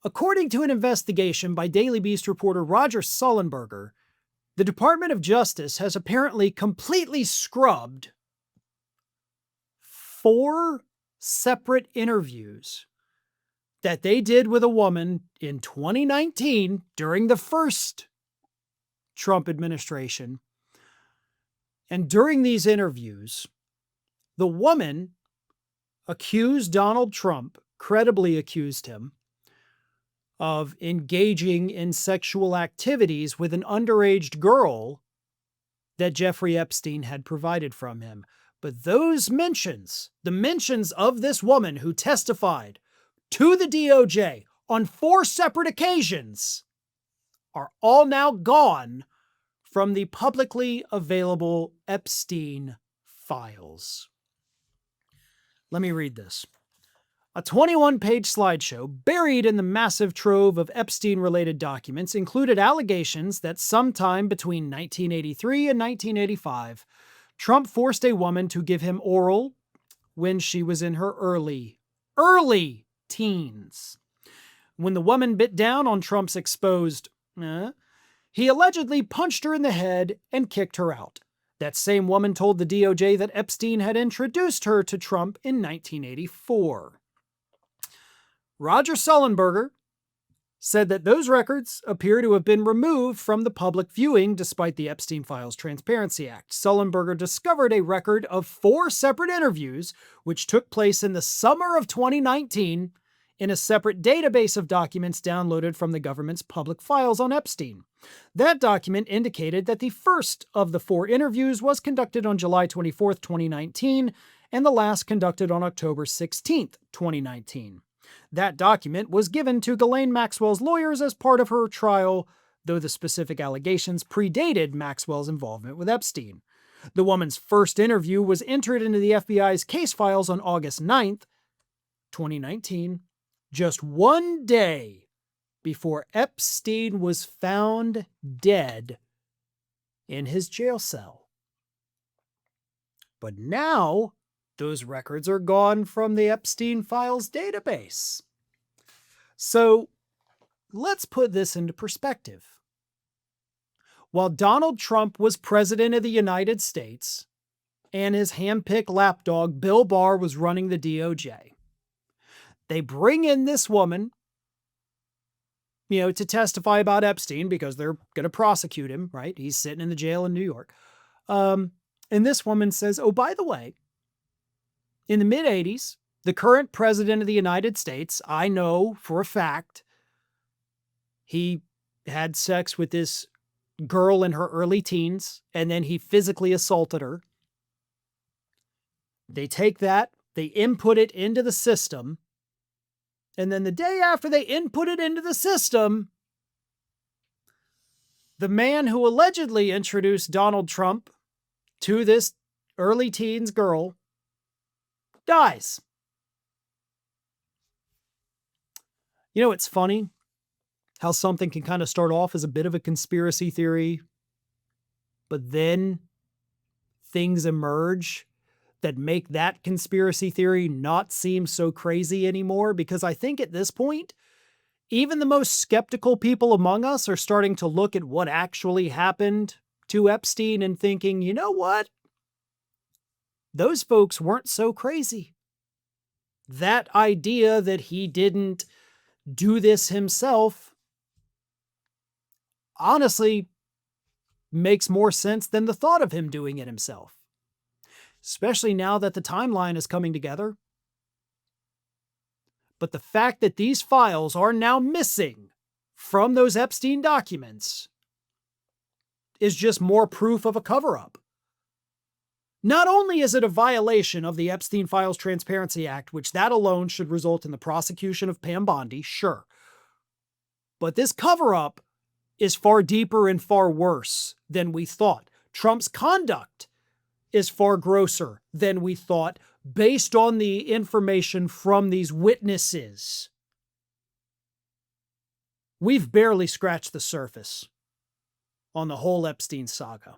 According to an investigation by Daily Beast reporter Roger Sullenberger, the Department of Justice has apparently completely scrubbed 4 separate interviews that they did with a woman in 2019 during the first Trump administration. And during these interviews, the woman accused Donald Trump, credibly accused him, of engaging in sexual activities with an underage girl that Jeffrey Epstein had provided from him. But those mentions, the mentions of this woman who testified to the DOJ on 4 separate occasions, are all now gone from the publicly available Epstein files. Let me read this. A 21-page slideshow buried in the massive trove of Epstein-related documents included allegations that sometime between 1983 and 1985, Trump forced a woman to give him oral when she was in her early teens. When the woman bit down on Trump's exposed, he allegedly punched her in the head and kicked her out. That same woman told the DOJ that Epstein had introduced her to Trump in 1984. Roger Sullenberger said that those records appear to have been removed from the public viewing despite the Epstein Files Transparency Act. Sullenberger discovered a record of 4 separate interviews which took place in the summer of 2019 in a separate database of documents downloaded from the government's public files on Epstein. That document indicated that the first of the 4 interviews was conducted on July 24, 2019, and the last conducted on October 16, 2019. That document was given to Ghislaine Maxwell's lawyers as part of her trial, though the specific allegations predated Maxwell's involvement with Epstein. The woman's first interview was entered into the FBI's case files on August 9, 2019, just 1 day before Epstein was found dead in his jail cell. But now, those records are gone from the Epstein Files database. So, let's put this into perspective. While Donald Trump was president of the United States and his handpicked lapdog Bill Barr was running the DOJ, they bring in this woman, to testify about Epstein because they're going to prosecute him, right? He's sitting in the jail in New York. And this woman says, oh, by the way, in the mid-'80s, the current president of the United States, I know for a fact, he had sex with this girl in her early teens, and then he physically assaulted her. They take that, they input it into the system, and then the day after they input it into the system, the man who allegedly introduced Donald Trump to this early teens girl dies. It's funny how something can kind of start off as a bit of a conspiracy theory, but then things emerge that make that conspiracy theory not seem so crazy anymore, because I think at this point, even the most skeptical people among us are starting to look at what actually happened to Epstein and thinking, you know what? Those folks weren't so crazy. That idea that he didn't do this himself honestly makes more sense than the thought of him doing it himself. Especially now that the timeline is coming together. But the fact that these files are now missing from those Epstein documents is just more proof of a cover-up. Not only is it a violation of the Epstein Files Transparency Act, which that alone should result in the prosecution of Pam Bondi, sure. But this cover-up is far deeper and far worse than we thought. Trump's conduct is far grosser than we thought, based on the information from these witnesses. We've barely scratched the surface on the whole Epstein saga.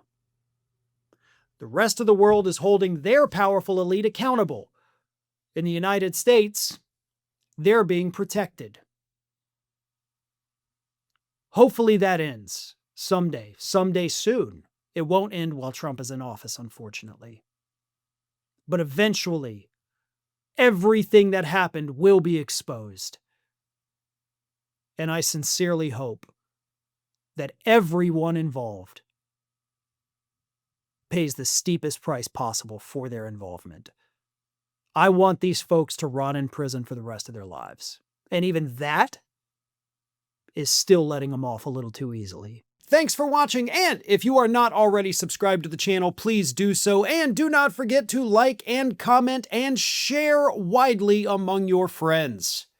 The rest of the world is holding their powerful elite accountable. In the United States, they're being protected. Hopefully that ends someday soon. It won't end while Trump is in office, unfortunately. But eventually, everything that happened will be exposed. And I sincerely hope that everyone involved pays the steepest price possible for their involvement. I want these folks to rot in prison for the rest of their lives. And even that is still letting them off a little too easily. Thanks for watching, and if you are not already subscribed to the channel, please do so, and do not forget to like and comment and share widely among your friends.